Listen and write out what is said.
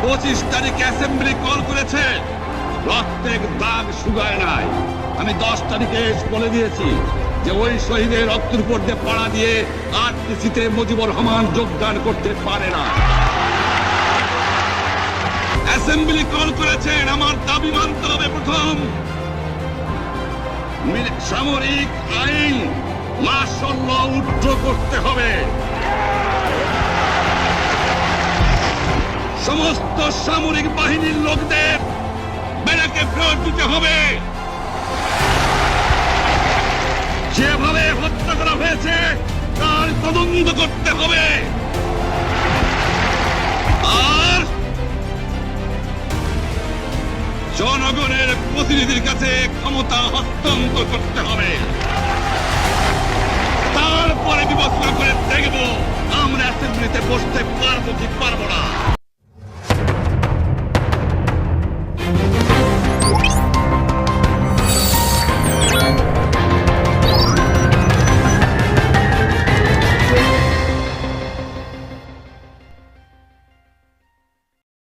25 তারিখে assembly call করেছে, প্রত্যেক দাগ শুকায় নাই। আমি 10 তারিখে বলে দিয়েছি যে ওই শহীদের রক্তের উপর দিয়ে পাড়া দিয়ে আরটিসিতে মুজিবুর রহমান যোগদান করতে পারে না। অ্যাসেম্বলি কল করেছেন, আমার দাবি মানতে হবে। প্রথম, সামরিক আইন মার্শাল ল উঠ্র করতে হবে। সমস্ত সামরিক বাহিনীর লোকদের ব্যারাকে ফেরত দিতে হবে। যেভাবে হত্যা করা হয়েছে তার তদন্ত করতে হবে। আর জনগণের প্রতিনিধির কাছে ক্ষমতা হস্তান্তর করতে হবে। তারপরে বিবেচনা করে দেখব আমরা অ্যাসেম্বলিতে বসতে পারবো কি পারবো না।